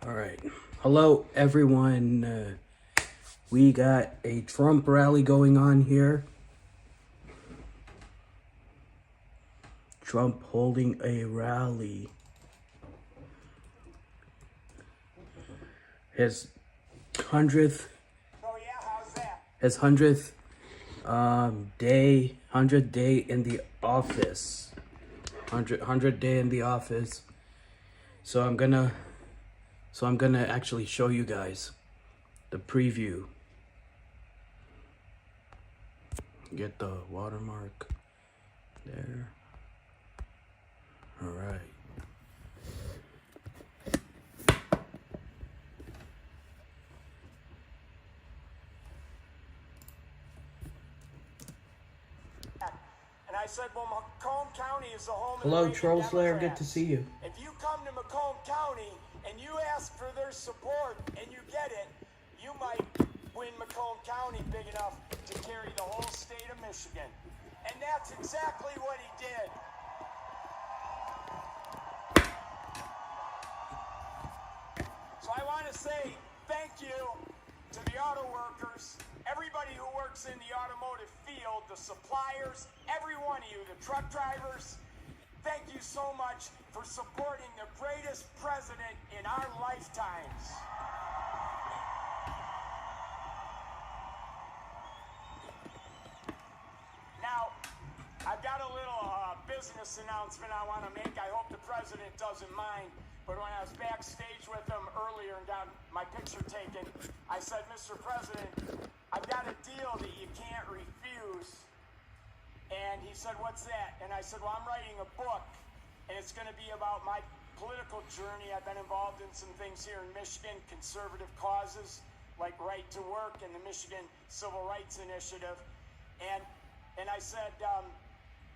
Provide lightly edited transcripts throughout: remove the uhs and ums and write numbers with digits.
All right. Hello, everyone. We got a Trump rally going on here. Trump holding a rally. His 100th day, 100th day in the office. 100th day in the office. So I'm gonna actually show you guys the preview. Get the watermark there. All right. And I said, well, Macomb County is the home Hello, of the Troll Reagan Slayer. Democrats. Good to see you. If you come to Macomb County and you ask for their support and you get it, you might win Macomb County big enough to carry the whole state of Michigan. And that's exactly what he did. So I want to say thank you to the auto workers, everybody who works in the automotive field, the suppliers, every one of you, the truck drivers. Thank you so much for supporting the greatest president in our lifetimes. Now, I've got a little business announcement I want to make. I hope the president doesn't mind. But when I was backstage with him earlier and got my picture taken, I said, Mr. President, I've got a deal that you can't refuse. And he said, what's that? And I said, well, I'm writing a book, and it's going to be about my political journey. I've been involved in some things here in Michigan, conservative causes like Right to Work and the Michigan Civil Rights Initiative. And I said,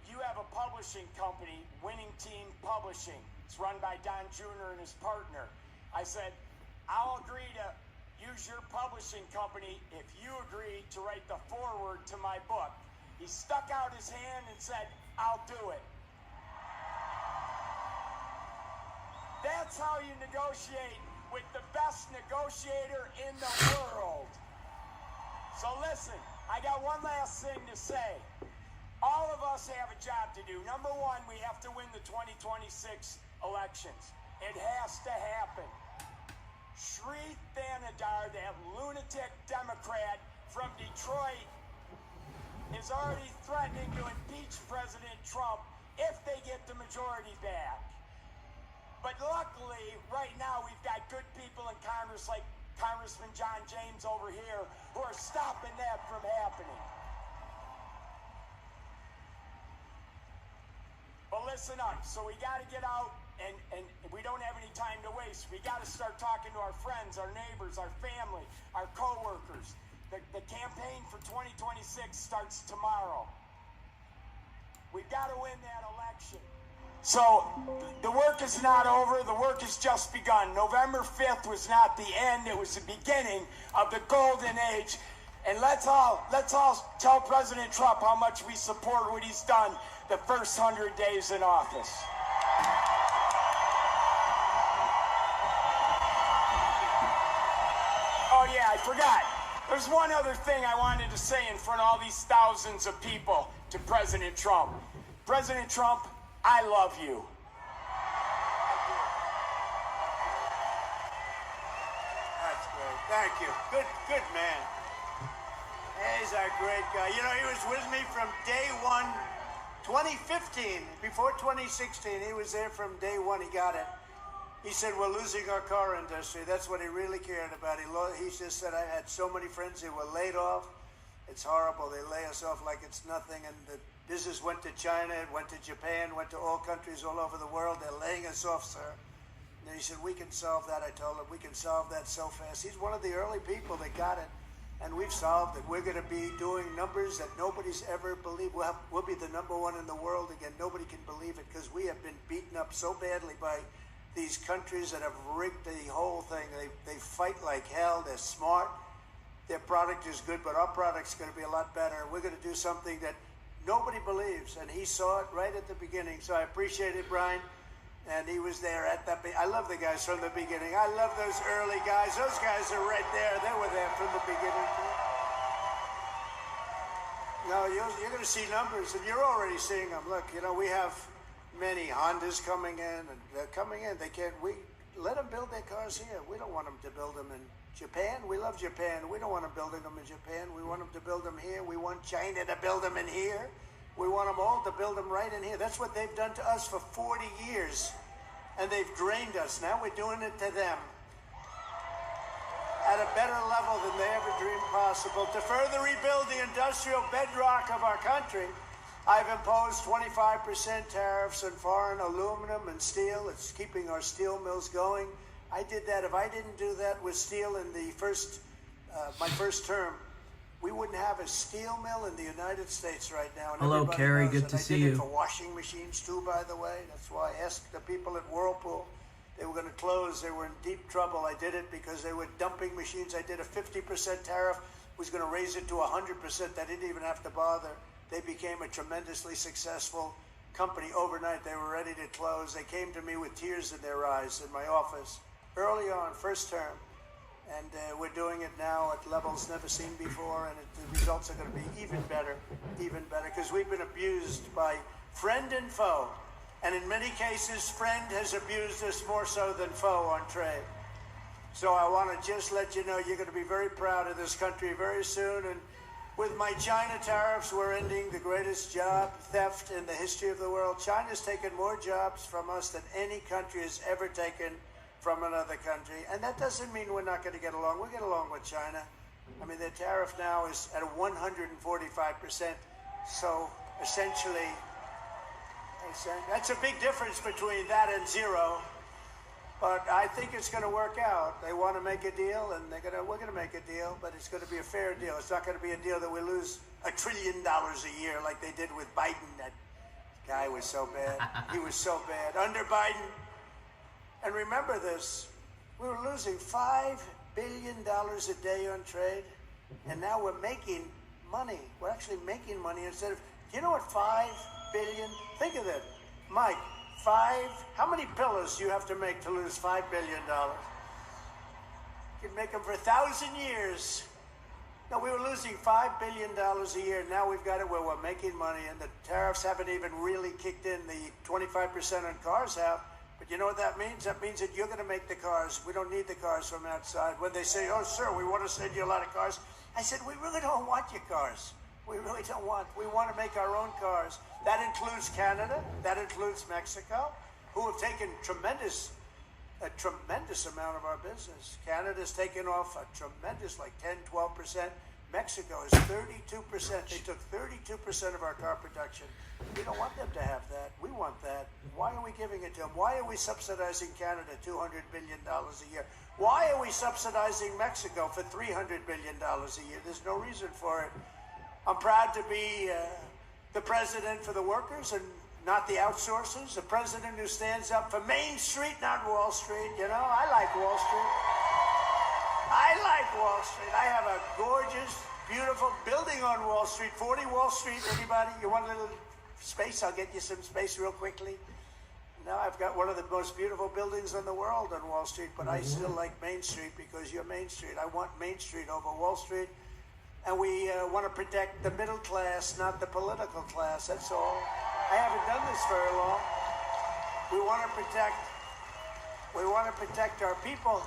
you have a publishing company, Winning Team Publishing. It's run by Don Jr. and his partner. I said, I'll agree to use your publishing company if you agree to write the foreword to my book. He stuck out his hand and said, I'll do it. That's how you negotiate with the best negotiator in the world. So listen, I got one last thing to say. All of us have a job to do. Number one, we have to win the 2026 elections. It has to happen. Shree Thanadar, that lunatic Democrat from Detroit, is already threatening to impeach President Trump if they get the majority back. But luckily, right now, we've got good people in Congress like Congressman John James over here who are stopping that from happening. But listen up, so we got to get out, and we don't have any time to waste. We got to start talking to our friends, our neighbors, our family, our co-workers. The campaign for 2026 starts tomorrow. We've got to win that election. So the work is not over. The work has just begun. November 5th was not the end. It was the beginning of the golden age. And let's all tell President Trump how much we support what he's done the first 100 days in office. Oh yeah, I forgot. There's one other thing I wanted to say in front of all these thousands of people to President Trump. President Trump, I love you. That's great. Thank you. Good man. He's a great guy. You know, he was with me from day one, 2015. Before 2016, he was there from day one. He got it. He said, we're losing our car industry. That's what he really cared about. He just said, I had so many friends who were laid off. It's horrible. They lay us off like it's nothing. And the business went to China, it went to Japan, went to all countries all over the world. They're laying us off, sir. And he said, we can solve that. I told him, we can solve that so fast. He's one of the early people that got it. And we've solved it. We're going to be doing numbers that nobody's ever believed. We'll be the #1 in the world again. Nobody can believe it because we have been beaten up so badly by these countries that have rigged the whole thing. They fight like hell. They're smart. Their product is good, but our product's going to be a lot better. We're going to do something that nobody believes, and he saw it right at the beginning. So I appreciate it, Brian. And he was there at the I love the guys from the beginning. I love those early guys. Those guys are right there. They were there from the beginning. No, you're going to see numbers, and you're already seeing them. Look, you know, we have many Hondas coming in, and they're coming in. They can't. We let them build their cars here. We don't want them to build them in Japan. We love Japan. We don't want them building them in Japan. We want them to build them here. We want China to build them in here. We want them all to build them right in here. That's what they've done to us for 40 years, and they've drained us. Now we're doing it to them at a better level than they ever dreamed possible. To further rebuild the industrial bedrock of our country, I've imposed 25% tariffs on foreign aluminum and steel. It's keeping our steel mills going. I did that. If I didn't do that with steel in the my first term, we wouldn't have a steel mill in the United States right now. And hello, Kerry. Good to see you. I did it for washing machines too, by the way. That's why I asked the people at Whirlpool. They were going to close. They were in deep trouble. I did it because they were dumping machines. I did a 50% tariff. Was going to raise it to 100%. They didn't even have to bother. They became a tremendously successful company overnight. They were ready to close. They came to me with tears in their eyes in my office early on, first term. And we're doing it now at levels never seen before. And the results are going to be even better, because we've been abused by friend and foe. And in many cases, friend has abused us more so than foe on trade. So I want to just let you know you're going to be very proud of this country very soon. And with my China tariffs, we're ending the greatest job theft in the history of the world. China's taken more jobs from us than any country has ever taken from another country. And that doesn't mean we're not going to get along. We'll get along with China. I mean, their tariff now is at 145%. So essentially, that's a big difference between that and zero. But I think it's going to work out. They want to make a deal, and we're going to make a deal, but it's going to be a fair deal. It's not going to be a deal that we lose $1 trillion a year like they did with Biden. That guy was so bad. He was so bad. Under Biden, and remember this, we were losing $5 billion a day on trade, and now we're making money. We're actually making money instead of, do you know what $5 billion? Think of it, Mike. How many pillows do you have to make to lose $5 billion? You can make them for 1,000 years. No, we were losing $5 billion a year. Now we've got it where we're making money, and the tariffs haven't even really kicked in. The 25% on cars have. But you know what that means? That means that you're going to make the cars. We don't need the cars from outside. When they say, oh, sir, we want to send you a lot of cars. I said, we really don't want your cars. We really don't want. We want to make our own cars. That includes Canada. That includes Mexico, who have taken a tremendous amount of our business. Canada's taken off a tremendous, like 10, 12%. Mexico is 32%. They took 32% of our car production. We don't want them to have that. We want that. Why are we giving it to them? Why are we subsidizing Canada $200 billion a year? Why are we subsidizing Mexico for $300 billion a year? There's no reason for it. I'm proud to be the president for the workers and not the outsourcers, the president who stands up for Main Street, not Wall Street. You know, I like Wall Street. I like Wall Street. I have a gorgeous, beautiful building on Wall Street, 40 Wall Street. Anybody? You want a little space? I'll get you some space real quickly. Now I've got one of the most beautiful buildings in the world on Wall Street, but I still like Main Street because you're Main Street. I want Main Street over Wall Street. And we want to protect the middle class, not the political class. That's all. I haven't done this very long. We want to protect our people.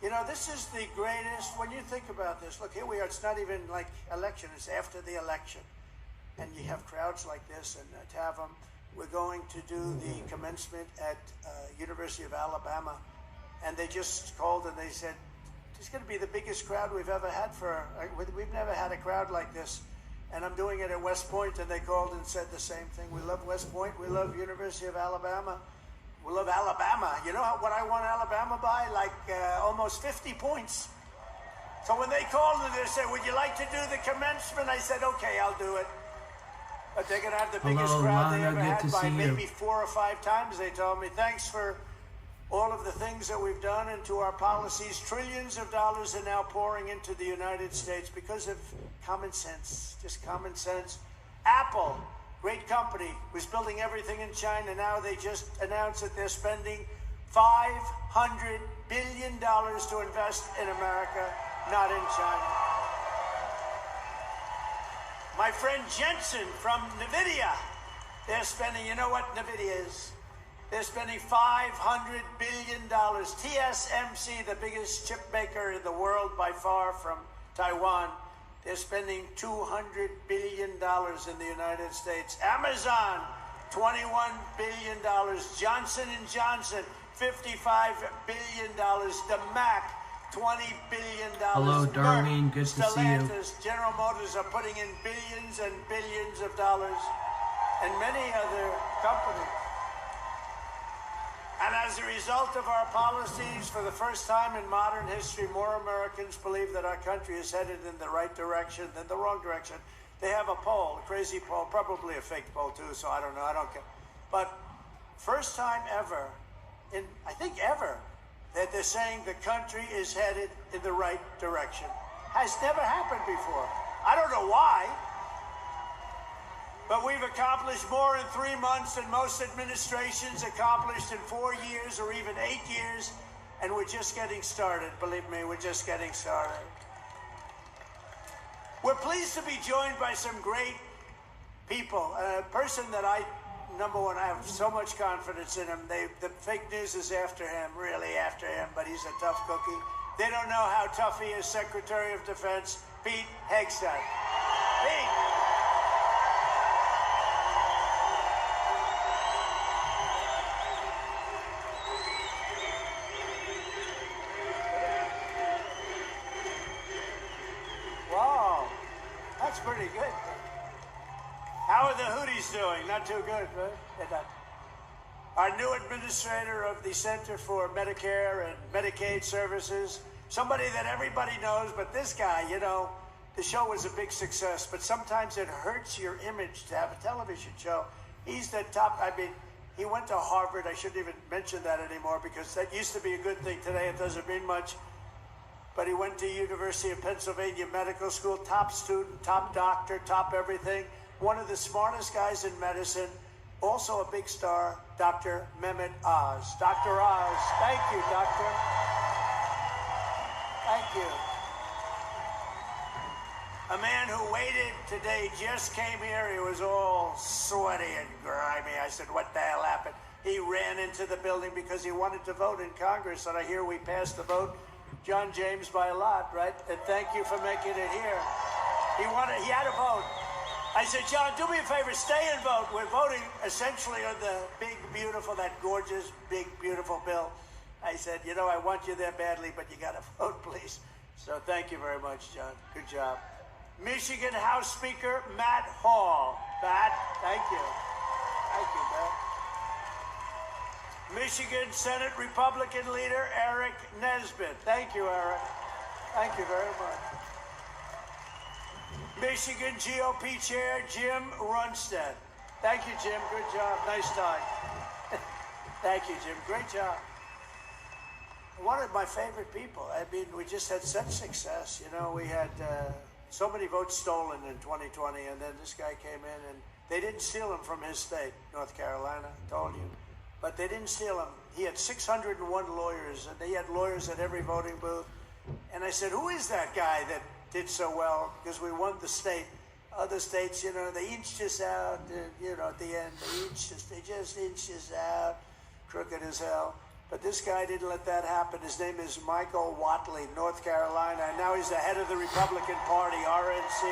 You know, this is the greatest, when you think about this, look, here we are, it's not even like election, it's after the election. And you have crowds like this, and to have them, we're going to do the commencement at University of Alabama. And they just called and they said, it's going to be the biggest crowd we've ever had we've never had a crowd like this. And I'm doing it at West Point, and they called and said the same thing. We love West Point. We love University of Alabama. We love Alabama. You know what I want Alabama by? Like almost 50 points. So when they called and they said, would you like to do the commencement? I said, okay, I'll do it. But they're going to have the biggest crowd they ever had by maybe 4 or 5 times, they told me. Thanks for all of the things that we've done into our policies. Trillions of dollars are now pouring into the United States because of common sense, just common sense. Apple, great company, was building everything in China. Now they just announced that they're spending $500 billion to invest in America, not in China. My friend Jensen from NVIDIA, they're spending, you know what NVIDIA is? They're spending $500 billion. TSMC, the biggest chip maker in the world by far from Taiwan, they're spending $200 billion in the United States. Amazon, $21 billion. Johnson & Johnson, $55 billion. The Mac, $20 billion. Hello, Darlene. Good to see you. Stellantis, General Motors are putting in billions and billions of dollars, and many other companies. And as a result of our policies, for the first time in modern history, more Americans believe that our country is headed in the right direction than the wrong direction. They have a poll, a crazy poll, probably a fake poll too, so I don't know, I don't care. But first time ever, I think ever, that they're saying the country is headed in the right direction. Has never happened before. I don't know why. But we've accomplished more in 3 months than most administrations accomplished in 4 years or even 8 years. And we're just getting started. Believe me, we're just getting started. We're pleased to be joined by some great people. A person that number one, I have so much confidence in him. The fake news is after him, really after him, but he's a tough cookie. They don't know how tough he is, Secretary of Defense, Pete Hegseth. Pete. Pretty good. How are the Houthis doing? Not too good, right? Our new administrator of the Center for Medicare and Medicaid Services, somebody that everybody knows, but this guy, you know, the show was a big success, but sometimes it hurts your image to have a television show. He's the top, I mean, he went to Harvard. I shouldn't even mention that anymore because that used to be a good thing. Today it doesn't mean much. But he went to University of Pennsylvania Medical School, top student, top doctor, top everything. One of the smartest guys in medicine, also a big star, Dr. Mehmet Oz. Dr. Oz, thank you, doctor. Thank you. A man who waited today just came here. He was all sweaty and grimy. I said, what the hell happened? He ran into the building because he wanted to vote in Congress, and I hear we passed the vote. John James by a lot, right? And thank you for making it here. He had a vote. I said, John, do me a favor, stay and vote. We're voting essentially on the big, beautiful, that gorgeous, big, beautiful bill. I said, you know, I want you there badly, but you got to vote, please. So thank you very much, John. Good job. Michigan House Speaker Matt Hall. Matt, thank you. Thank you, Matt. Michigan Senate Republican leader Eric Nesbitt. Thank you, Eric. Thank you very much. Michigan GOP Chair Jim Runstead. Thank you, Jim. Good job. Nice tie. Thank you, Jim. Great job. One of my favorite people. I mean, we just had such success. You know, we had so many votes stolen in 2020, and then this guy came in, and they didn't steal them from his state, North Carolina. I told you. But they didn't steal him. He had 601 lawyers, and they had lawyers at every voting booth. And I said, who is that guy that did so well? Because we won the state. Other states, you know, they inched us out, you know, at the end. They just inched us out, crooked as hell. But this guy didn't let that happen. His name is Michael Whatley, North Carolina. And now he's the head of the Republican Party, RNC.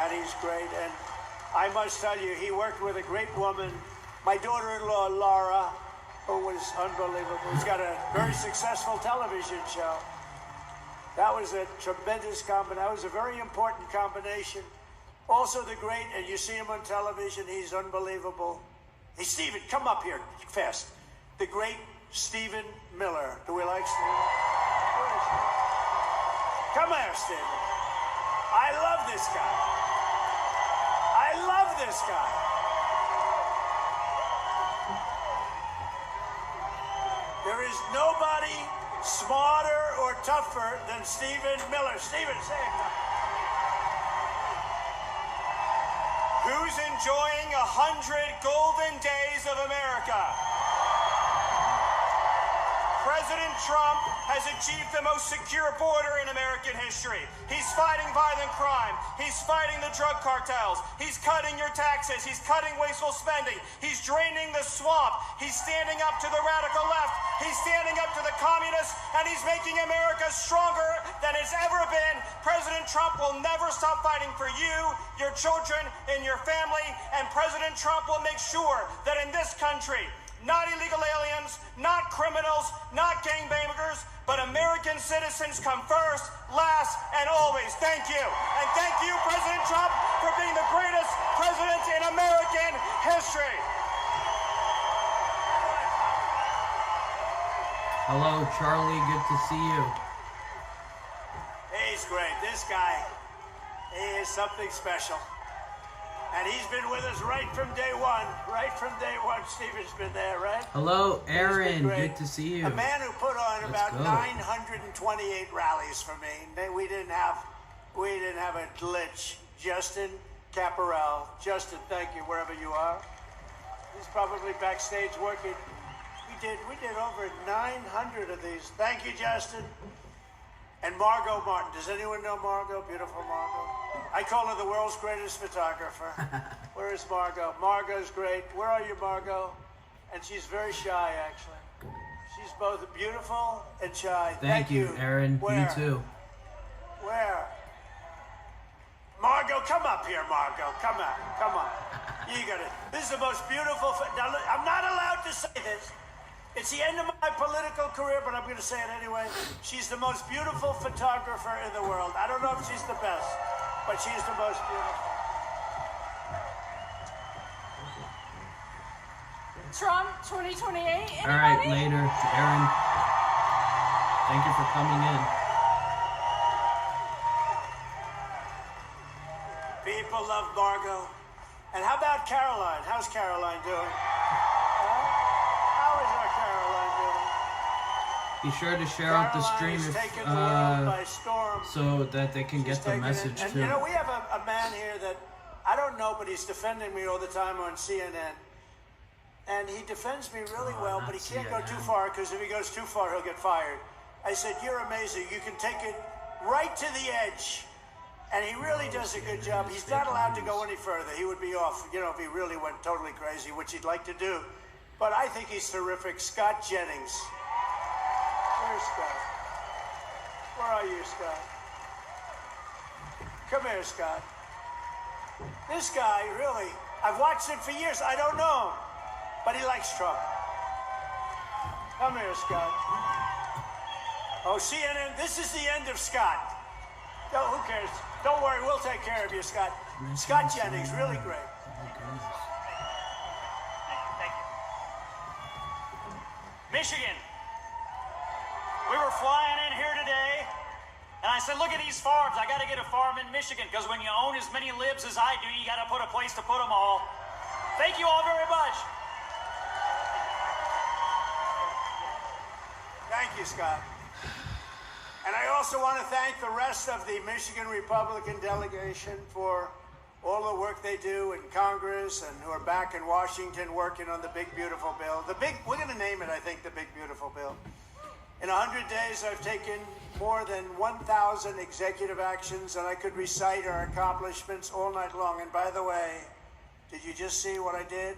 And he's great. And I must tell you, he worked with a great woman, my daughter-in-law, Laura, who was unbelievable. Who's got a very successful television show. That was a tremendous combination. That was a very important combination. Also the great, and you see him on television, he's unbelievable. Hey, Stephen, come up here fast. The great Stephen Miller. Do we like Stephen? Come here, Stephen. I love this guy. I love this guy. There is nobody smarter or tougher than Stephen Miller. Stephen, say it. Who's enjoying 100 golden days of America? President Trump has achieved the most secure border in American history. He's fighting violent crime. He's fighting the drug cartels. He's cutting your taxes. He's cutting wasteful spending. He's draining the swamp. He's standing up to the radical left. He's standing up to the communists, and he's making America stronger than it's ever been. President Trump will never stop fighting for you, your children, and your family, and President Trump will make sure that in this country, not illegal aliens, not criminals, not gangbangers, but American citizens come first, last, and always. Thank you. And thank you, President Trump, for being the greatest president in American history. Hello, Charlie. Good to see you. He's great. This guy, he is something special. And he's been with us right from day one. Right from day one, Stephen's been there, right? Hello, Aaron. Good to see you. A man who put on about go. 928 rallies for me. We didn't have a glitch. Justin Caparel. Justin, thank you, wherever you are. He's probably backstage working. We did over 900 of these. Thank you, Justin. And Margot Martin. Does anyone know Margot? Beautiful Margot. I call her the world's greatest photographer. Where is Margot? Margot's great. Where are you, Margot? And she's very shy, actually. She's both beautiful and shy. Thank you, Aaron. Where? You too. Where? Margot, come up here, Margot. Come on. Come on. You got it. This is the most beautiful. Now, look, I'm not allowed to say this. It's the end of my political career, but I'm going to say it anyway. She's the most beautiful photographer in the world. I don't know if she's the best, but she's the most beautiful. Trump 2028. Anybody? All right, later, Aaron. Thank you for coming in. People love Margot. And how about Caroline? How's Caroline doing? How is our Caroline doing? Be sure to share out the stream Caroline is if, taking the world by storm. so that they can get the Taking it. message And too. you know, we have a man here that I don't know, but he's defending me all the time on CNN. And he defends me really well, but he can't go too far because if he goes too far, he'll get fired. I said, you're amazing. You can take it right to the edge. And he really does a good job. He's not allowed to go any further. He would be off, you know, if he really went totally crazy, which he'd like to do. But I think he's terrific. Scott Jennings. Where's Scott? Where are you, Scott? Come here, Scott. This guy, really, I've watched him for years. I don't know him, but he likes Trump. Come here, Scott. Oh, CNN, this is the end of Scott. No, who cares? Don't worry, we'll take care of you, Scott. Scott Jennings, really great. Thank you. Michigan. We were flying in here today, and I said, look at these farms. I got to get a farm in Michigan, because when you own as many libs as I do, you got to put a place to put them all. Thank you all very much. Thank you, Scott. And I also want to thank the rest of the Michigan Republican delegation for all the work they do in Congress and who are back in Washington working on the Big Beautiful Bill. We're going to name it, I think, the Big Beautiful Bill. In 100 days, I've taken more than 1,000 executive actions, and I could recite our accomplishments all night long. And by the way, did you just see what I did?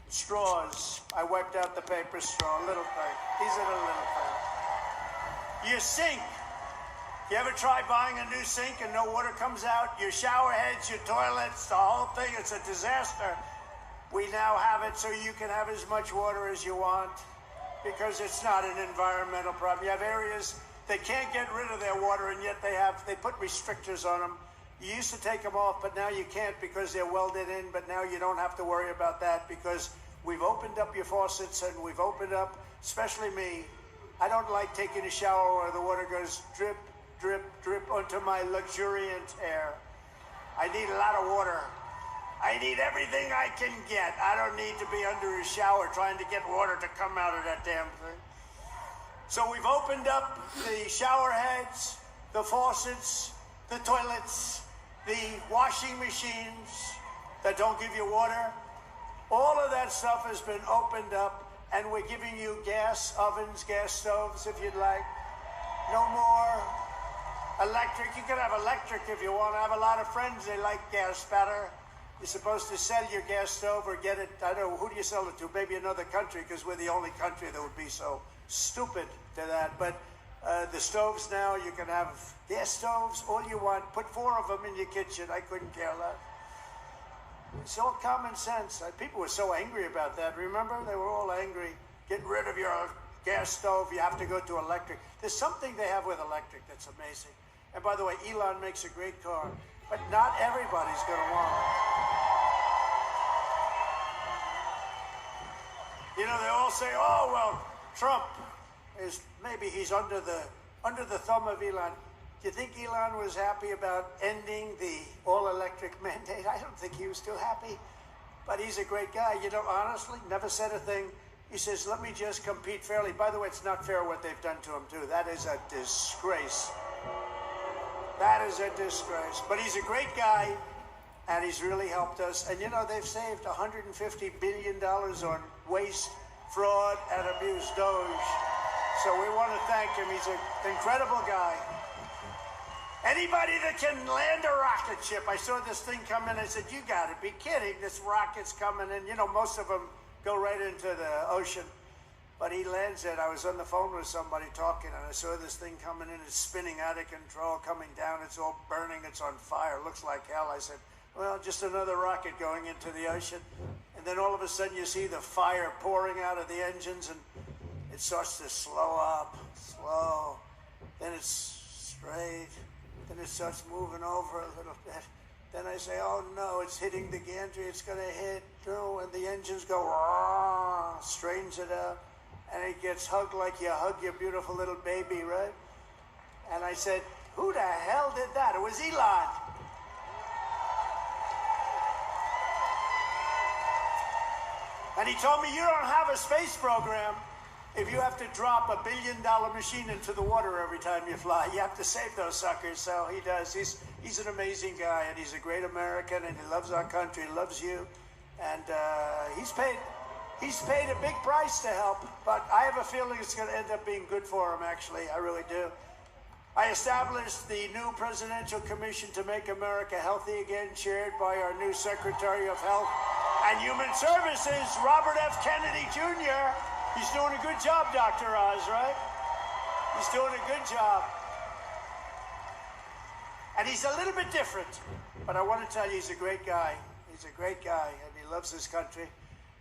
Straws. I wiped out the paper straw, little thing. These are the little things. Your sink. You ever try buying a new sink and no water comes out? Your shower heads, your toilets, the whole thing, it's a disaster. We now have it so you can have as much water as you want because it's not an environmental problem. You have areas that can't get rid of their water and yet they put restrictors on them. You used to take them off, but now you can't because they're welded in, but now you don't have to worry about that because we've opened up your faucets and we've opened up, especially me. I don't like taking a shower where the water goes drip, drip, drip onto my luxuriant hair. I need a lot of water. I need everything I can get. I don't need to be under a shower trying to get water to come out of that damn thing. So we've opened up the shower heads, the faucets, the toilets, the washing machines, that don't give you water. All of that stuff has been opened up, and we're giving you gas ovens, gas stoves, if you'd like. No more electric. You can have electric if you want. I have a lot of friends, they like gas better. You're supposed to sell your gas stove or get it, I don't know, who do you sell it to? Maybe another country, because we're the only country that would be so stupid to that. But the stoves now, you can have gas stoves, all you want. Put 4 of them in your kitchen. I couldn't care less. It's all common sense. People were so angry about that. Remember? They were all angry. Get rid of your gas stove. You have to go to electric. There's something they have with electric that's amazing. And by the way, Elon makes a great car, but not everybody's going to want it. You know, they all say, oh, well, Trump is, maybe he's under the thumb of Elon. Do you think Elon was happy about ending the all-electric mandate? I don't think he was too happy, but he's a great guy. You know, honestly, never said a thing. He says, let me just compete fairly. By the way, it's not fair what they've done to him, too. That is a disgrace. That is a disgrace. But he's a great guy, and he's really helped us. And, you know, they've saved $150 billion on waste, fraud, and abuse, Doge. So we want to thank him. He's an incredible guy. Anybody that can land a rocket ship, I saw this thing come in, I said, you got to be kidding. This rocket's coming in. You know, most of them go right into the ocean. But he lands it. I was on the phone with somebody talking, and I saw this thing coming in. It's spinning out of control, coming down. It's all burning. It's on fire. It looks like hell. I said, well, just another rocket going into the ocean. And then all of a sudden you see the fire pouring out of the engines, and it starts to slow up, slow. Then it's straight. Then it starts moving over a little bit. Then I say, oh no, it's hitting the gantry. It's going to hit. No, and the engines go, rah, straightens it out. And it gets hugged like you hug your beautiful little baby, right? And I said, who the hell did that? It was Elon. And he told me, you don't have a space program if you have to drop $1 billion machine into the water every time you fly. You have to save those suckers. So he does. He's an amazing guy, and he's a great American, and he loves our country, he loves you. And he's paid a big price to help, but I have a feeling it's going to end up being good for him, actually. I really do. I established the new Presidential Commission to Make America Healthy Again, chaired by our new Secretary of Health and Human Services, Robert F. Kennedy Jr. He's doing a good job, Dr. Oz, right? He's doing a good job. And he's a little bit different, but I want to tell you, he's a great guy. He's a great guy, and he loves his country.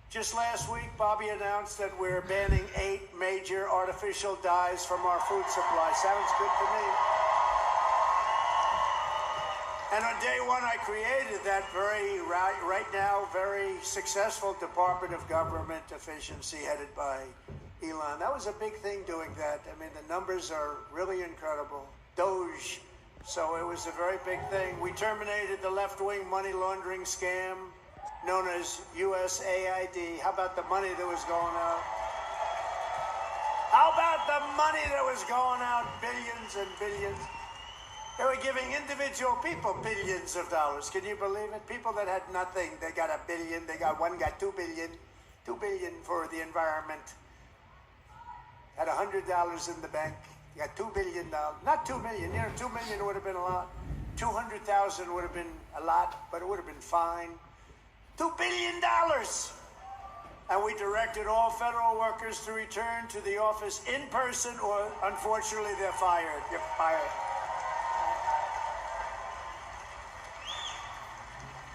Just last week, Bobby announced that we're banning 8 major artificial dyes from our food supply. Sounds good to me. And on day one, I created that right now, very successful Department of Government Efficiency headed by Elon. That was a big thing doing that. I mean, the numbers are really incredible. Doge. So it was a very big thing. We terminated the left-wing money laundering scam known as USAID. How about the money that was going out? How about the money that was going out? Billions and billions. They were giving individual people billions of dollars. Can you believe it? People that had nothing, they got $1 billion. One got $2 billion. $2 billion for the environment. Had $100 in the bank. You got $2 billion. Not $2 million. You know, $2 million would have been a lot. 200,000 would have been a lot, but it would have been fine. $2 billion. And we directed all federal workers to return to the office in person, or unfortunately they're fired. You're fired.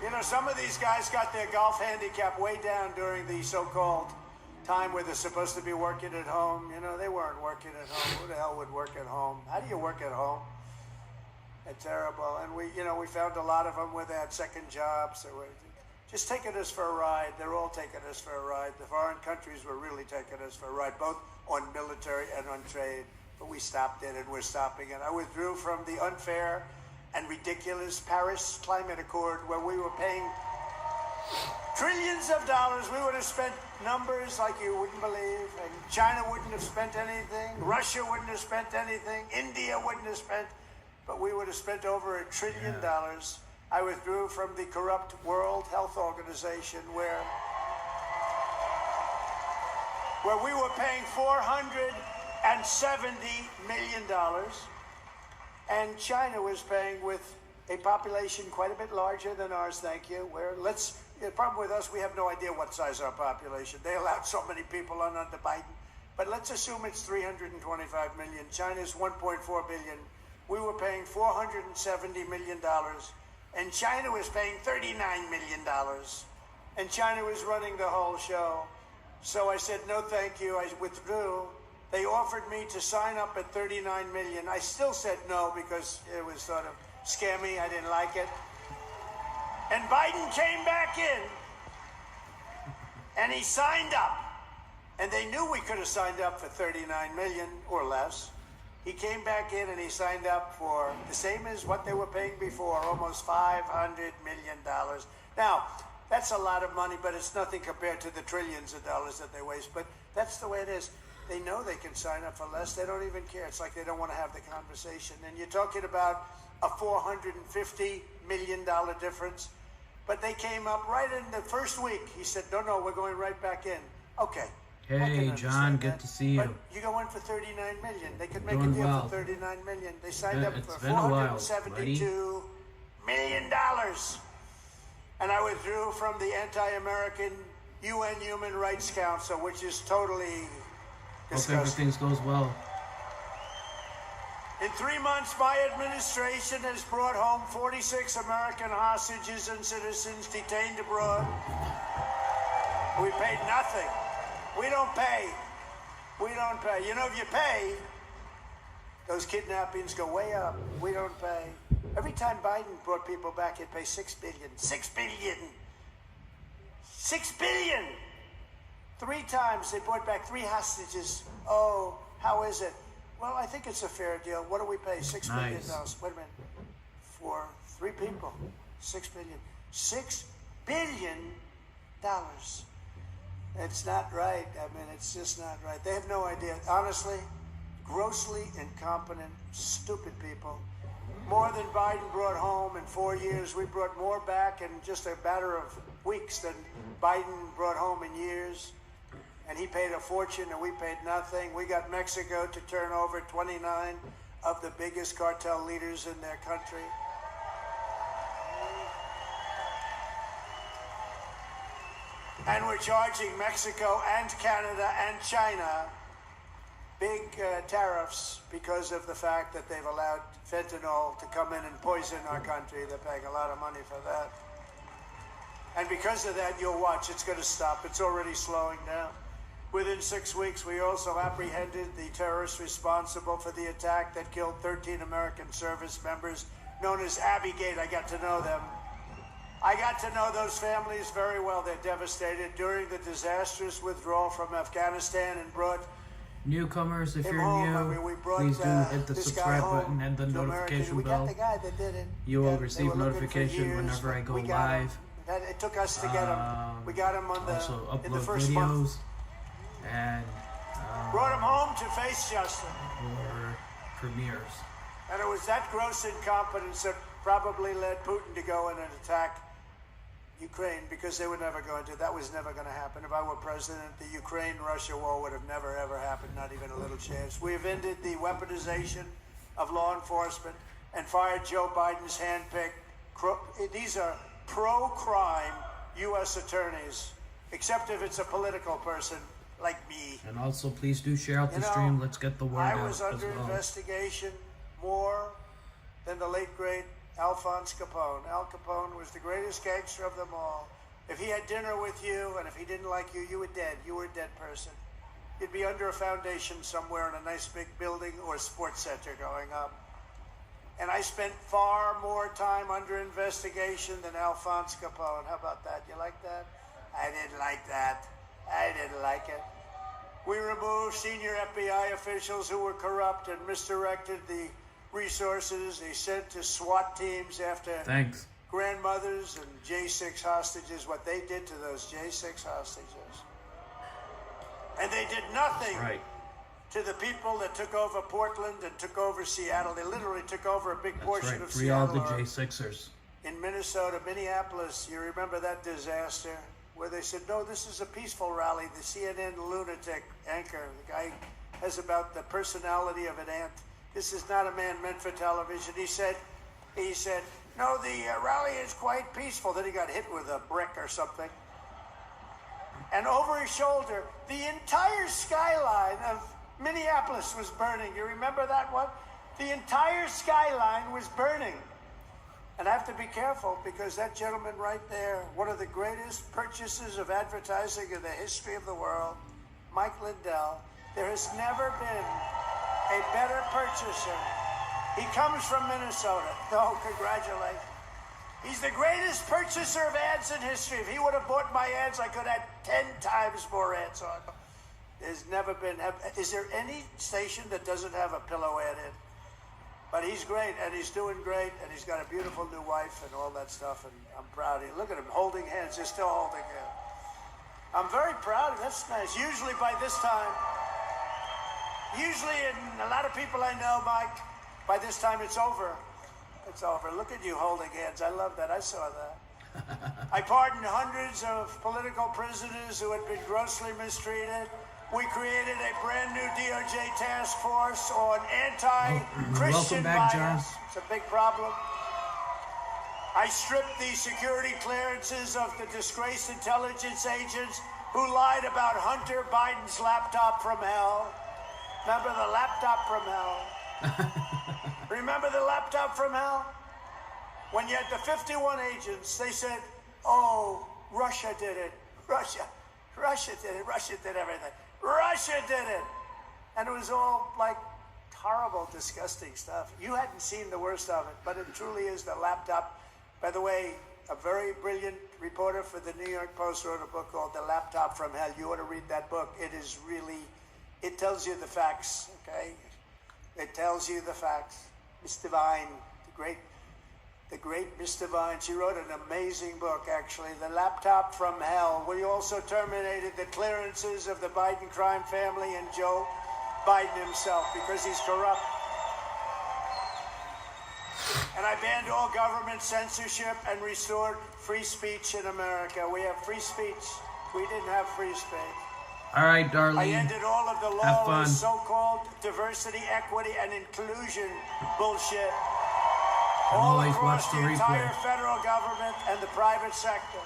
You know, some of these guys got their golf handicap way down during the so-called time where they're supposed to be working at home. You know, they weren't working at home. Who the hell would work at home? How do you work at home? It's terrible. And we found a lot of them with that second jobs. They were just taking us for a ride. They're all taking us for a ride. The foreign countries were really taking us for a ride, both on military and on trade. But we stopped it, and we're stopping it. I withdrew from the unfair and ridiculous Paris Climate Accord, where we were paying trillions of dollars. We would have spent numbers like you wouldn't believe. And China wouldn't have spent anything. Russia wouldn't have spent anything. India wouldn't have spent. But we would have spent over $1 trillion. I withdrew from the corrupt World Health Organization where we were paying $470 million, and China was paying with a population quite a bit larger than ours, thank you, the problem with us, we have no idea what size our population. They allowed so many people on under Biden. But let's assume it's 325 million. China's 1.4 billion. We were paying $470 million, and China was paying $39 million. And China was running the whole show. So I said, no, thank you. I withdrew. They offered me to sign up at $39 million. I still said no because it was sort of scammy. I didn't like it. And Biden came back in, and he signed up. And they knew we could have signed up for $39 million or less. He came back in and he signed up for the same as what they were paying before, almost $500 million. Now, that's a lot of money, but it's nothing compared to the trillions of dollars that they waste. But that's the way it is. They know they can sign up for less. They don't even care. It's like they don't want to have the conversation. And you're talking about a $450 million difference. But they came up right in the first week. He said, no, we're going right back in. Okay. Hey, John, good to see you. But you go in for $39 million. They could make Doing a deal well. for $39 million. They signed up It's for been a while, $472 million. And I withdrew from the anti-American UN Human Rights Council, which is totally disgusting. Hope everything goes well. In 3 months, my administration has brought home 46 American hostages and citizens detained abroad. We paid nothing. We don't pay. We don't pay. You know, if you pay, those kidnappings go way up. We don't pay. Every time Biden brought people back, he'd pay $6 billion. $6 billion. $6 billion. 3 times they brought back 3 hostages. Oh, how is it? Well, I think it's a fair deal. What do we pay? $6 billion. Wait a minute. For 3 people, $6 billion. $6 billion. It's not right. I mean, it's just not right. They have no idea. Honestly, grossly incompetent, stupid people. More than Biden brought home in 4 years. We brought more back in just a matter of weeks than Biden brought home in years. And he paid a fortune and we paid nothing. We got Mexico to turn over 29 of the biggest cartel leaders in their country. And we're charging Mexico and Canada and China big tariffs because of the fact that they've allowed fentanyl to come in and poison our country. They're paying a lot of money for that. And because of that, you'll watch, it's going to stop. It's already slowing down. Within 6 weeks, we also apprehended the terrorists responsible for the attack that killed 13 American service members, known as Abbey-Gate. I got to know them. I got to know those families very well. They're devastated during the disastrous withdrawal from Afghanistan and brought Newcomers, if him you're home. new, I mean, we brought, please do hit the this subscribe guy home button and the to notification America. bell. We got the guy that did it. You will And they receive were looking for notification years, whenever I but go we got him. live. It took us to get him. We got him on Also in the upload first month. videos and Brought him home to face justice. or premieres. And it was that gross incompetence that probably led Putin to go in and attack Ukraine, because they were never going to. That was never going to happen. If I were president, the Ukraine-Russia war would have never, ever happened, not even a little chance. We have ended the weaponization of law enforcement and fired Joe Biden's handpicked. These are pro-crime U.S. attorneys, except if it's a political person like me. And also, please do share out the stream. Let's get the word out I was as under well. investigation more than the late, great Alphonse Capone. Al Capone was the greatest gangster of them all. If he had dinner with you and if he didn't like you, you were dead. You were a dead person. You'd be under a foundation somewhere in a nice big building or a sports center going up. And I spent far more time under investigation than Alphonse Capone. How about that? You like that? I didn't like that. I didn't like it. We removed senior FBI officials who were corrupt and misdirected the resources they sent to SWAT teams after Thanks. grandmothers and J6 hostages, what they did to those J6 hostages. And they did nothing to the people that took over Portland and took over Seattle. They literally took over a big portion of Free all Seattle. the J6ers. in Minnesota, Minneapolis. You remember that disaster where they said, no, this is a peaceful rally. The CNN lunatic anchor, the guy has about the personality of an ant. This is not a man meant for television. He said, no, the rally is quite peaceful. Then he got hit with a brick or something. And over his shoulder, the entire skyline of Minneapolis was burning. You remember that one? The entire skyline was burning. And I have to be careful because that gentleman right there, one of the greatest purchasers of advertising in the history of the world, Mike Lindell, there has never been a better purchaser. He comes from Minnesota. No, congratulations. He's the greatest purchaser of ads in history. If he would have bought my ads, I could have had 10 times more ads on them. There's never been. Is there any station that doesn't have a pillow ad in? But he's great, and he's doing great, and he's got a beautiful new wife and all that stuff, and I'm proud of him. Look at him holding hands. They're still holding hands. I'm very proud of him. That's nice. Usually by this time, and a lot of people I know, Mike, by this time it's over. It's over. Look at you holding hands. I love that. I saw that. I pardoned hundreds of political prisoners who had been grossly mistreated. We created a brand new DOJ task force on anti-Christian back, bias. John. It's a big problem. I stripped the security clearances of the disgraced intelligence agents who lied about Hunter Biden's laptop from hell. Remember the laptop from hell? Remember the laptop from hell? When you had the 51 agents, they said, oh, Russia did it. Russia did it. Russia did everything. Russia did it. And it was all like horrible, disgusting stuff. You hadn't seen the worst of it, but it truly is the laptop. By the way, a very brilliant reporter for the New York Post wrote a book called The Laptop from Hell. You ought to read that book. It is really, it tells you the facts, okay? It tells you the facts. Miss Devine, the great Miss Devine, she wrote an amazing book, actually, The Laptop from Hell. We also terminated the clearances of the Biden crime family and Joe Biden himself because he's corrupt. And I banned all government censorship and restored free speech in America. We have free speech. We didn't have free speech. All right, Darlene. I ended all of the Have fun. lawless so-called diversity, equity, and inclusion bullshit. And All always across watch the the entire replay. federal government and the private sector.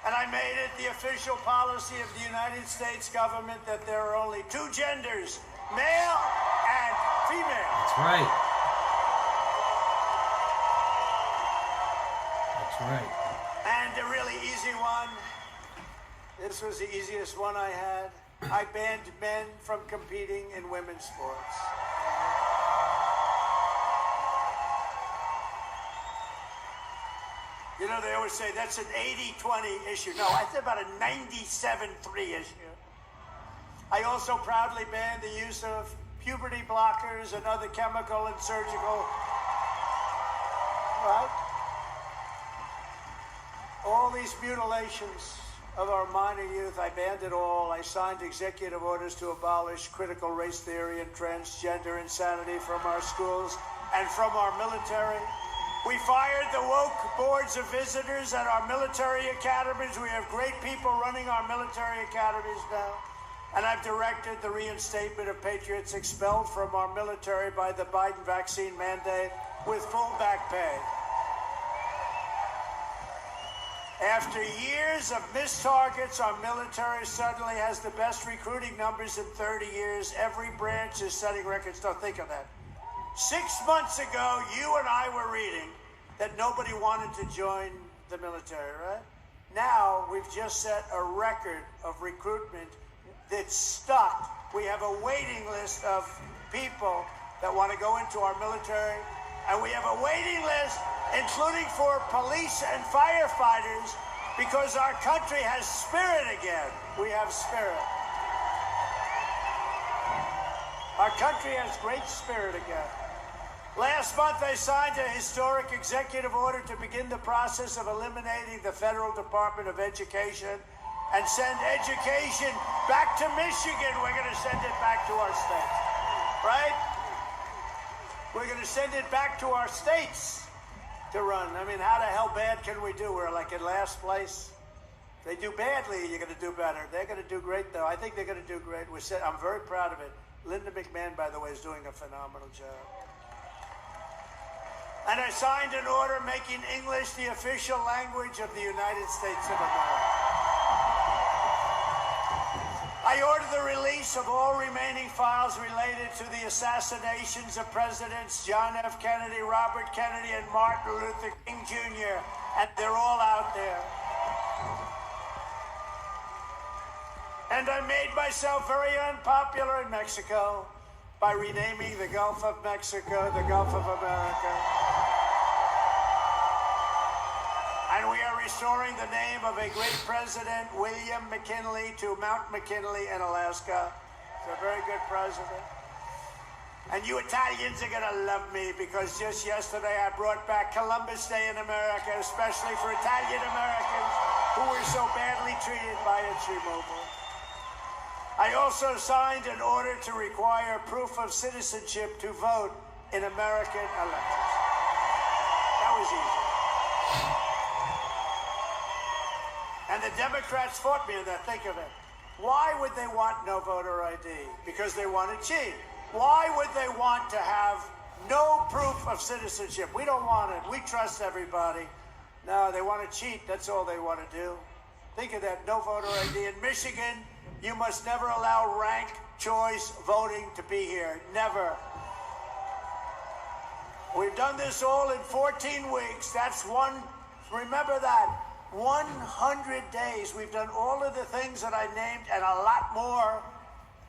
And I made it the official policy of the United States government that there are only two genders, male and female. That's right. That's right. And a really easy one. This was the easiest one I had. I banned men from competing in women's sports. You know, they always say that's an 80-20 issue. No, it's about a 97-3 issue. I also proudly banned the use of puberty blockers and other chemical and surgical, right? All these mutilations of our minor youth, I banned it all. I signed executive orders to abolish critical race theory and transgender insanity from our schools and from our military. We fired the woke boards of visitors at our military academies. We have great people running our military academies now. And I've directed the reinstatement of patriots expelled from our military by the Biden vaccine mandate with full back pay. After years of missed targets, our military suddenly has the best recruiting numbers in 30 years. Every branch is setting records. Don't think of that. 6 months ago, you and I were reading that nobody wanted to join the military, right? Now, we've just set a record of recruitment that's stuck. We have a waiting list of people that want to go into our military, and we have a waiting list, including for police and firefighters, because our country has spirit again. We have spirit. Our country has great spirit again. Last month, I signed a historic executive order to begin the process of eliminating the Federal Department of Education and send education back to Michigan. We're going to send it back to our states, right? We're going to send it back to our states to run. I mean, how the hell bad can we do? We're like in last place. If they do badly, you're going to do better. They're going to do great, though. I think they're going to do great. I'm very proud of it. Linda McMahon, by the way, is doing a phenomenal job. And I signed an order making English the official language of the United States of America. I ordered the release of all remaining files related to the assassinations of Presidents John F. Kennedy, Robert Kennedy, and Martin Luther King Jr., and they're all out there. And I made myself very unpopular in Mexico by renaming the Gulf of Mexico the Gulf of America. And we are restoring the name of a great president, William McKinley, to Mount McKinley in Alaska. He's a very good president. And you Italians are going to love me because just yesterday I brought back Columbus Day in America, especially for Italian Americans who were so badly treated by its removal. I also signed an order to require proof of citizenship to vote in American elections. That was easy. And the Democrats fought me in that. Think of it. Why would they want no voter ID? Because they want to cheat. Why would they want to have no proof of citizenship? We don't want it. We trust everybody. No, they want to cheat. That's all they want to do. Think of that. No voter ID. In Michigan, you must never allow ranked choice voting to be here. Never. We've done this all in 14 weeks. That's remember that. 100 days. We've done all of the things that I named and a lot more.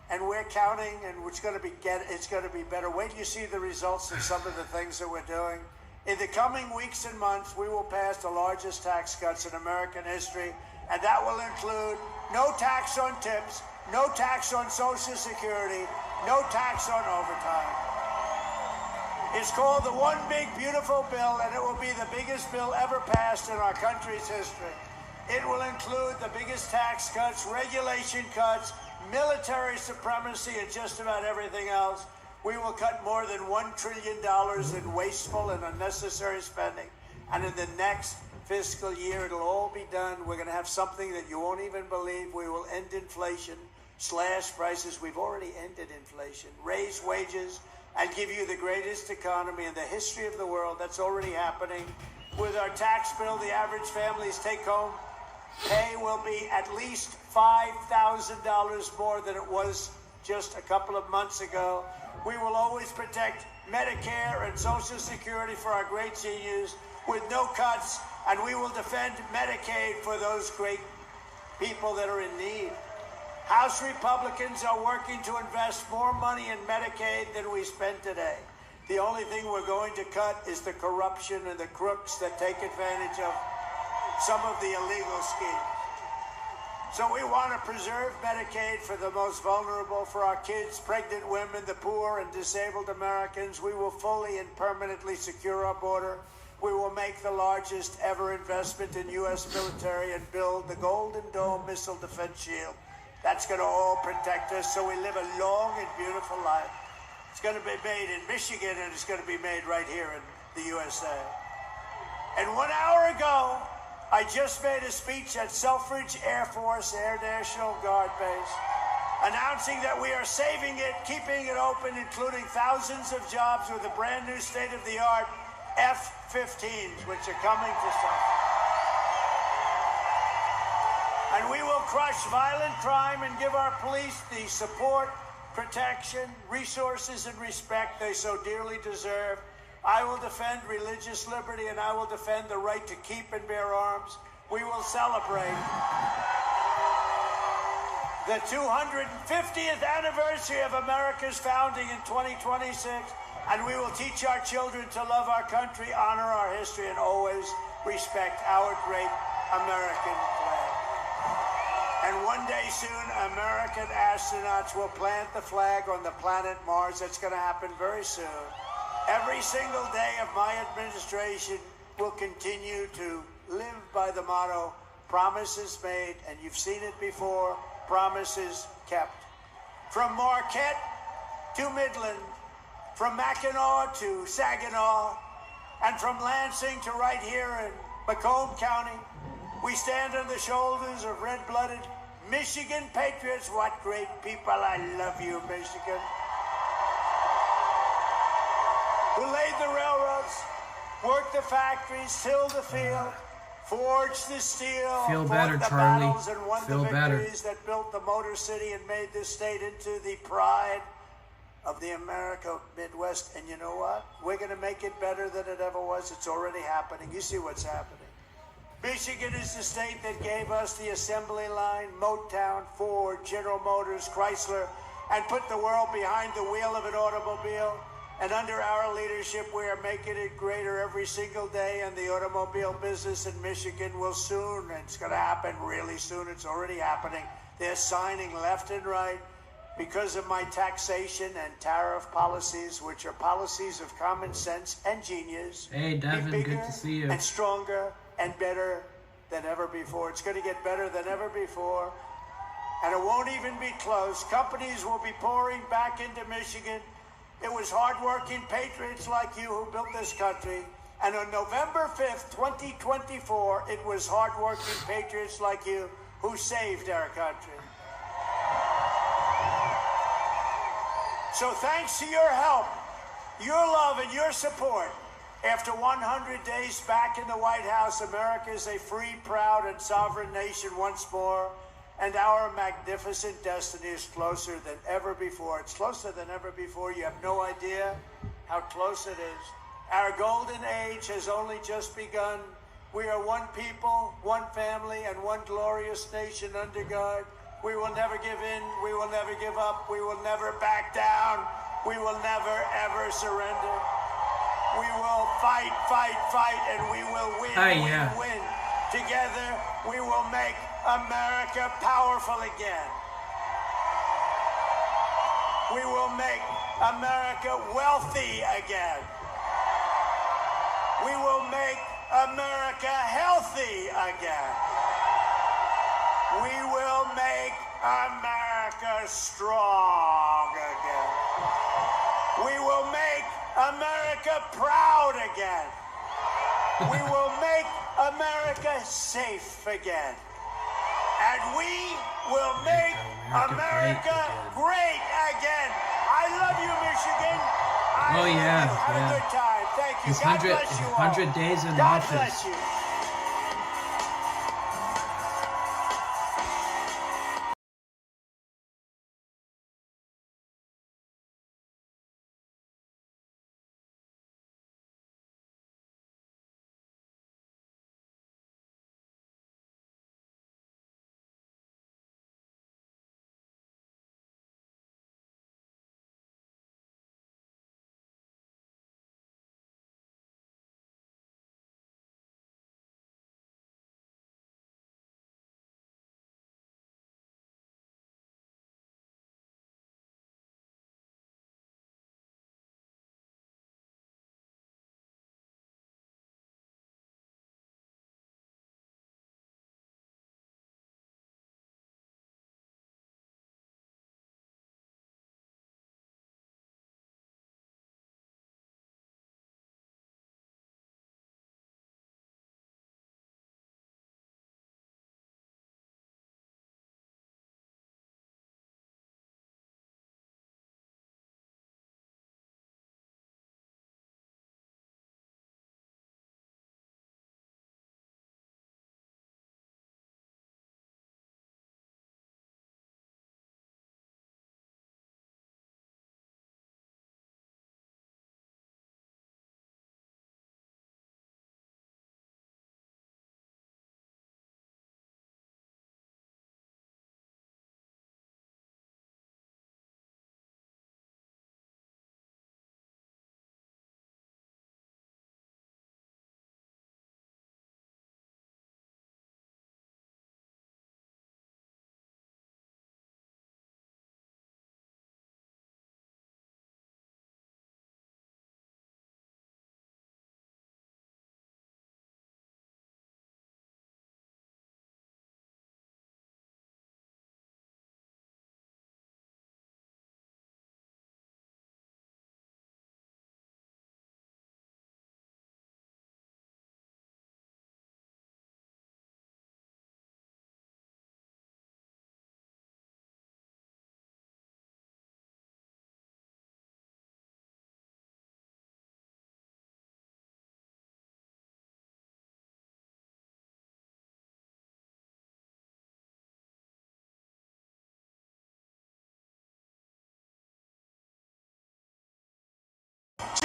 And we're counting, and it's going to be better. Wait till you see the results of some of the things that we're doing. In the coming weeks and months, we will pass the largest tax cuts in American history, and that will include no tax on tips, no tax on Social Security, no tax on overtime. It's called the One Big Beautiful Bill, and it will be the biggest bill ever passed in our country's history. It will include the biggest tax cuts, regulation cuts, military supremacy, and just about everything else. We will cut more than $1 trillion in wasteful and unnecessary spending. And in the next fiscal year, it'll all be done. We're going to have something that you won't even believe. We will end inflation, slash prices. We've already ended inflation, raise wages, and give you the greatest economy in the history of the world. That's already happening. With our tax bill, the average family's take-home pay will be at least $5,000 more than it was just a couple of months ago. We will always protect Medicare and Social Security for our great seniors with no cuts, and we will defend Medicaid for those great people that are in need. House Republicans are working to invest more money in Medicaid than we spend today. The only thing we're going to cut is the corruption and the crooks that take advantage of some of the illegal schemes. So we want to preserve Medicaid for the most vulnerable, for our kids, pregnant women, the poor, and disabled Americans. We will fully and permanently secure our border. We will make the largest ever investment in U.S. military and build the Golden Dome missile defense shield. That's going to all protect us so we live a long and beautiful life. It's going to be made in Michigan, and it's going to be made right here in the USA. And 1 hour ago, I just made a speech at Selfridge Air Force Air National Guard Base, announcing that we are saving it, keeping it open, including thousands of jobs with a brand new state-of-the-art F-15s, which are coming to Selfridge. And we will crush violent crime and give our police the support, protection, resources, and respect they so dearly deserve. I will defend religious liberty, and I will defend the right to keep and bear arms. We will celebrate the 250th anniversary of America's founding in 2026, and we will teach our children to love our country, honor our history, and always respect our great American flag. And one day soon, American astronauts will plant the flag on the planet Mars. That's going to happen very soon. Every single day of my administration will continue to live by the motto, promises made, and you've seen it before, promises kept. From Marquette to Midland, from Mackinac to Saginaw, And from Lansing to right here in Macomb County, we stand on the shoulders of red-blooded Michigan patriots. What great people. I love you, Michigan. Who laid the railroads, worked the factories, tilled the field, forged the steel, Feel fought better, the Charlie. battles, and won Feel the better. victories that built the Motor City and made this state into the pride of the America Midwest. And you know what? We're going to make it better than it ever was. It's already happening. You see what's happening. Michigan is the state that gave us the assembly line, Motown, Ford, General Motors, Chrysler, and put the world behind the wheel of an automobile. And under our leadership, we are making it greater every single day. And the automobile business in Michigan will soon, and it's going to happen really soon. It's already happening. They're signing left and right because of my taxation and tariff policies, which are policies of common sense and genius. Hey, Devin, Be good bigger to see you. and stronger and better than ever before. It's going to get better than ever before. And it won't even be close. Companies will be pouring back into Michigan. It was hardworking patriots like you who built this country. And on November 5th, 2024, it was hardworking patriots like you who saved our country. So thanks to your help, your love, and your support, after 100 days back in the White House, America is a free, proud, and sovereign nation once more. And our magnificent destiny is closer than ever before. It's closer than ever before. You have no idea how close it is. Our golden age has only just begun. We are one people, one family, and one glorious nation under God. We will never give in. We will never give up. We will never back down. We will never, ever surrender. We will fight, fight, fight, and we will win. Oh, yeah. We will win. Together, we will make America powerful again. We will make America wealthy again. We will make America healthy again. We will make America strong again. We will make America proud again. We will make America safe again. And we will make America great again. I love you, Michigan. Oh, yeah, Have yeah. a good time. Thank you. His God 100 bless you all. 100 days in God office. bless you.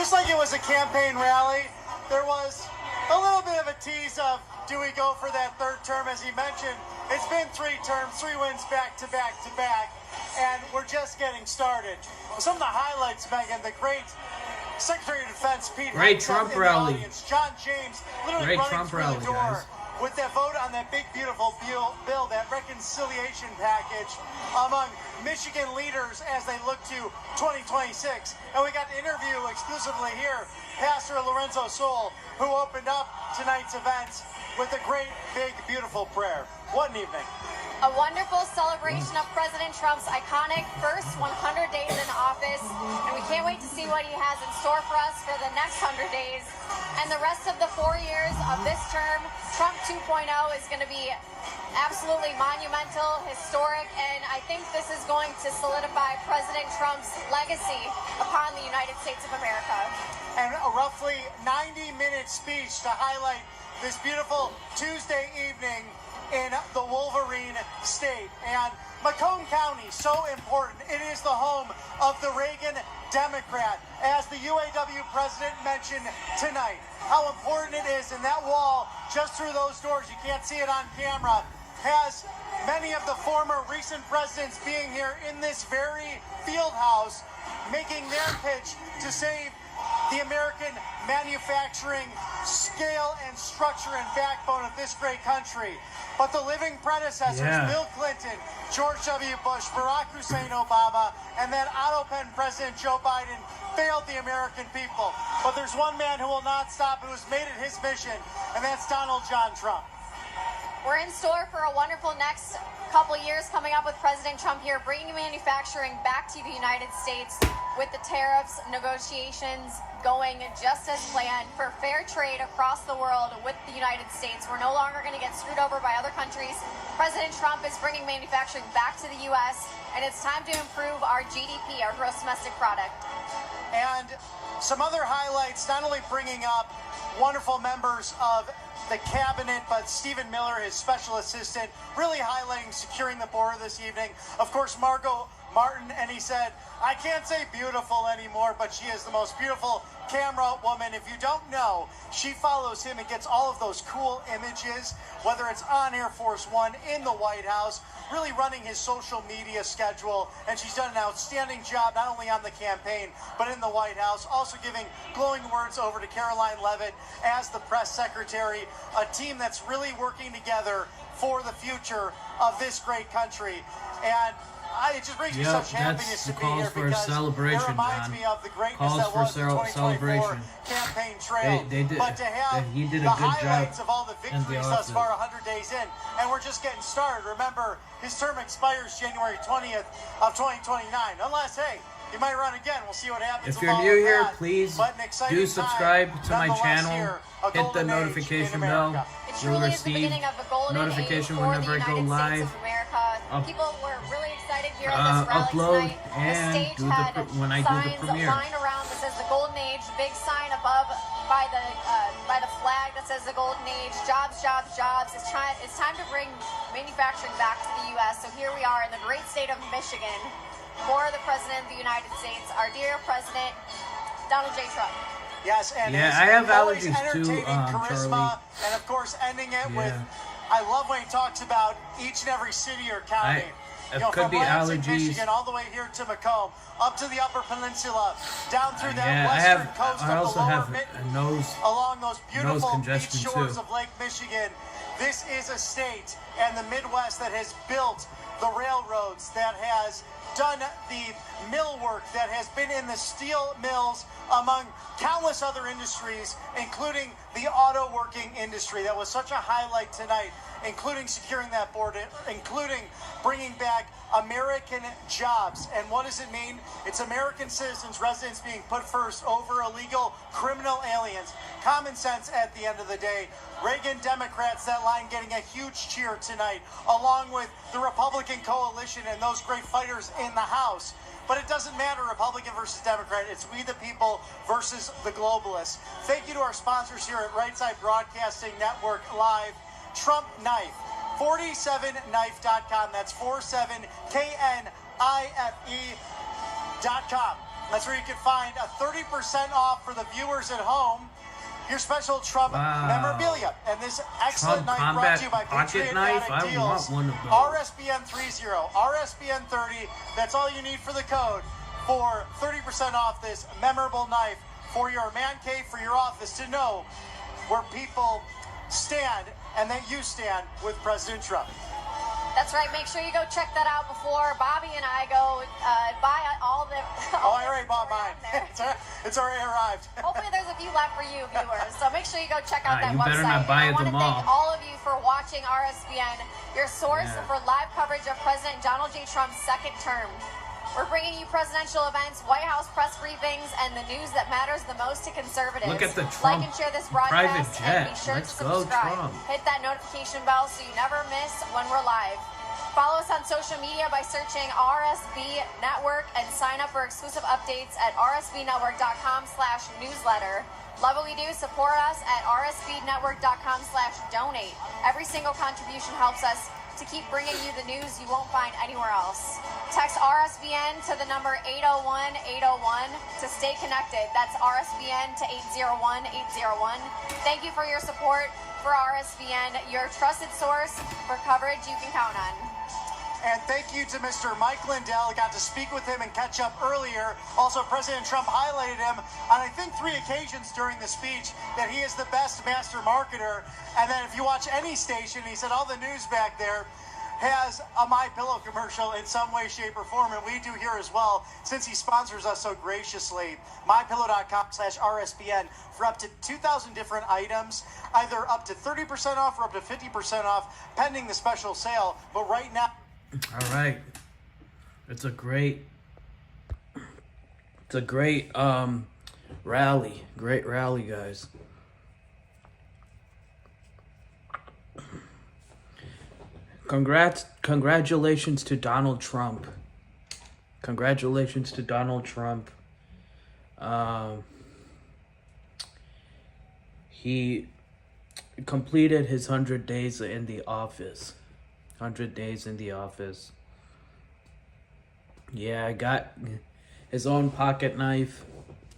Just like it was a campaign rally, there was a little bit of a tease of, do we go for that third term? As he mentioned, it's been 3 terms, 3 wins back to back to back, and we're just getting started. Some of the highlights, Megan, the great Secretary of Defense Pete Great Hegseth Trump in the rally. audience. John James literally Great running Trump through rally, the door guys. with that vote on that big, beautiful bill, that reconciliation package among Michigan leaders as they look to 2026. And we got to interview exclusively here Pastor Lorenzo Soul, who opened up tonight's event with a great, big, beautiful prayer. What an evening. A wonderful celebration of President Trump's iconic first 100 days in office, and we can't wait to see what he has in store for us for the next 100 days. And the rest of the 4 years of this term, Trump 2.0 is going to be absolutely monumental, historic, and I think this is going to solidify President Trump's legacy upon the United States of America. And a roughly 90-minute speech to highlight this beautiful Tuesday evening in the Wolverine State. And Macomb County, so important. It is the home of the Reagan Democrat, as the UAW president mentioned tonight. How important it is, and that wall just through those doors, you can't see it on camera, has many of the former recent presidents being here in this very field house, making their pitch to save the American manufacturing scale and structure and backbone of this great country. But the living predecessors, Bill Clinton, George W. Bush, Barack Hussein Obama, and then Otto Penn President Joe Biden failed the American people. But there's one man who will not stop, who has made it his mission, and that's Donald John Trump. We're in store for a wonderful next couple years coming up with President Trump here, bringing manufacturing back to the United States with the tariffs negotiations going just as planned for fair trade across the world with the United States. We're no longer going to get screwed over by other countries. President Trump is bringing manufacturing back to the U.S., and it's time to improve our GDP, our gross domestic product. And some other highlights, not only bringing up wonderful members of the cabinet, but Stephen Miller, his special assistant, really highlighting securing the border this evening. Of course, Margot Martin, and he said, I can't say beautiful anymore, but she is the most beautiful camera woman. If you don't know, she follows him and gets all of those cool images, whether it's on Air Force One, in the White House, really running his social media schedule. And she's done an outstanding job, not only on the campaign, but in the White House, also giving glowing words over to Caroline Leavitt as the press secretary, a team that's really working together for the future of this great country. And it just brings me such happiness to be here, because it reminds me of the greatness that was the 2024 campaign trail. But to have the highlights of all the victories thus far, 100 days in, and we're just getting started. Remember, his term expires January 20th of 2029. Unless, hey, he might run again. We'll see what happens. If you're new here, please do subscribe to my channel. Hit the notification bell. You'll receive notification whenever I go live. People were really excited here at this rally upload tonight. and The stage had when I do the premiere. Signs lined around that says the Golden Age, big sign above by the flag that says the Golden Age. Jobs, jobs, jobs. It's time to bring manufacturing back to the U.S. So here we are in the great state of Michigan for the President of the United States, our dear President, Donald J. Trump. Yes, and I have allergies too, charisma, Charlie. and of course ending it with, I love when he talks about each and every city or county. It could from be Lansing, allergies. Michigan, all the way here to Macomb, up to the Upper Peninsula, down through that western coast I of also the Lower have Mitten, a nose, along those beautiful beach congestion shores too. of Lake Michigan. This is a state and the Midwest that has built the railroads, that has done the mill work, that has been in the steel mills, among countless other industries, including the auto working industry. That was such a highlight tonight, including securing that border, including bringing back American jobs. And what does it mean? It's American citizens, residents being put first over illegal criminal aliens. Common sense at the end of the day. Reagan Democrats, that line getting a huge cheer tonight, along with the Republican coalition and those great fighters in the House. But it doesn't matter, Republican versus Democrat. It's we the people versus the globalists. Thank you to our sponsors here at Right Side Broadcasting Network Live. Trump Knife, 47knife.com. That's 47KNIFE.com. That's where you can find a 30% off for the viewers at home. Your special Trump memorabilia. And this excellent Trump knife brought to you by combat Patriot pocket knife? Addict I Deals. want one of those. RSBN 30, RSBN 30. That's all you need for the code for 30% off this memorable knife for your man cave, for your office, to know where people stand and that you stand with President Trump. That's right. Make sure you go check that out before Bobby and I go buy all the. Oh, I already bought mine. It's already arrived. Hopefully, there's a few left for you, viewers. So make sure you go check out that you website. better not buy And I want to them thank all. all of you for watching RSBN, your source for live coverage of President Donald J. Trump's second term. We're bringing you presidential events, White House press briefings, and the news that matters the most to conservatives. Look at the Like Trump and share this private broadcast, jet. and be sure Let's to go, subscribe. Trump. Hit that notification bell so you never miss when we're live. Follow us on social media by searching RSB Network and sign up for exclusive updates at rsbnetwork.com/newsletter. Love what we do. Support us at rsbnetwork.com/donate. Every single contribution helps us to keep bringing you the news you won't find anywhere else. Text RSBN to the number 801-801 to stay connected. That's RSBN to 801-801. Thank you for your support for RSBN, your trusted source for coverage you can count on. And thank you to Mr. Mike Lindell. I got to speak with him and catch up earlier. Also, President Trump highlighted him on, I think, 3 occasions during the speech that he is the best master marketer. And then if you watch any station, he said all the news back there has a MyPillow commercial in some way, shape, or form, and we do here as well, since he sponsors us so graciously. MyPillow.com/RSBN for up to 2,000 different items, either up to 30% off or up to 50% off, pending the special sale. But right now, All right. It's a great rally. Great rally, guys. Congratulations to Donald Trump. Congratulations to Donald Trump. He completed his 100 days in the office. 100 days in the office. Yeah, I got his own pocket knife.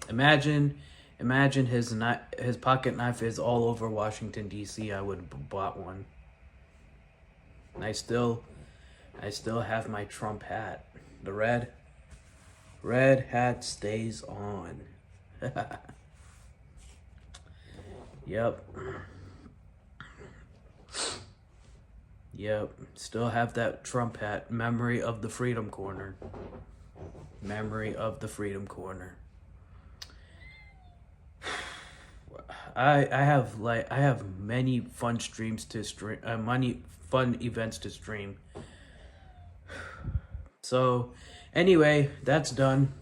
Imagine his pocket knife is all over Washington D.C. I would have bought one. And I still have my Trump hat. The red hat stays on. Yep. Yep, still have that Trump hat. Memory of the Freedom Corner. Memory of the Freedom Corner. I have many fun streams to stream, many fun events to stream. So, anyway, that's done.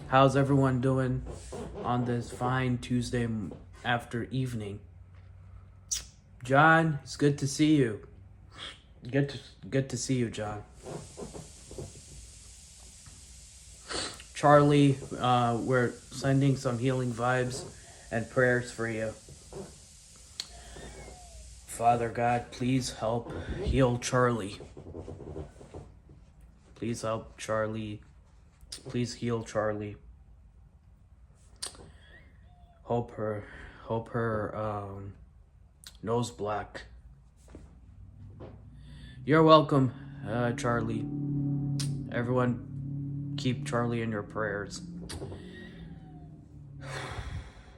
How's everyone doing on this fine Tuesday after evening? John, it's good to see you. Good to see you, John. Charlie, we're sending some healing vibes and prayers for you. Father God, please help heal Charlie. Please help Charlie. Please heal Charlie. Hope her nose black. You're welcome, Charlie. Everyone, keep Charlie in your prayers.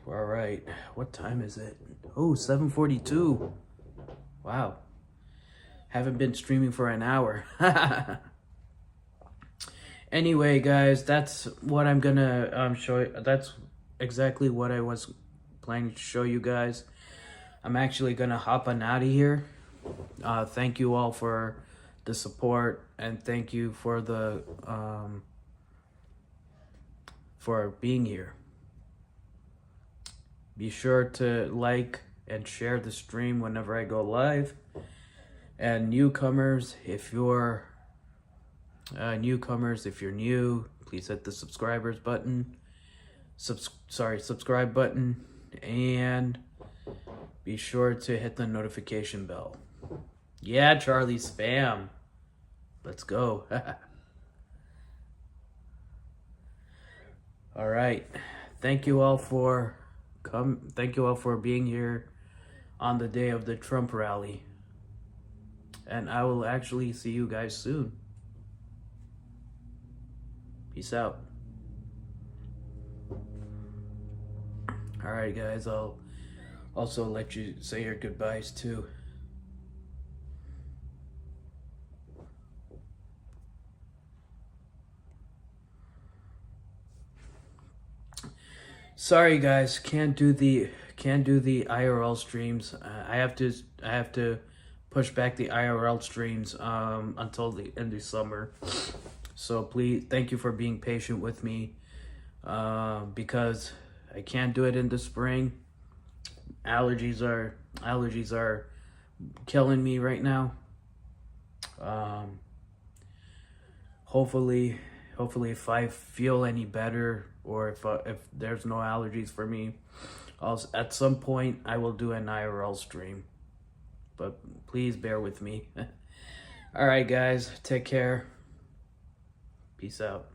All right, what time is it? Oh, 7:42. Wow. Haven't been streaming for an hour. Anyway, guys, that's what I'm gonna show you. That's exactly what I was planning to show you guys. I'm actually gonna hop on out of here. Thank you all for the support, and thank you for the for being here. Be sure to like and share the stream whenever I go live. And newcomers, if you're new, please hit the subscribe button, and be sure to hit the notification bell. Yeah, Charlie, spam. Let's go. All right. Thank you all for Thank you all for being here on the day of the Trump rally. And I will actually see you guys soon. Peace out. All right, guys. I'll also let you say your goodbyes too. Sorry guys, can't do the IRL streams. I have to push back the IRL streams until the end of summer. So please, thank you for being patient with me, because I can't do it in the spring. Allergies are killing me right now. Hopefully if I feel any better, or if there's no allergies for me, at some point I will do an IRL stream. But please bear with me. All right, guys, take care. Peace out.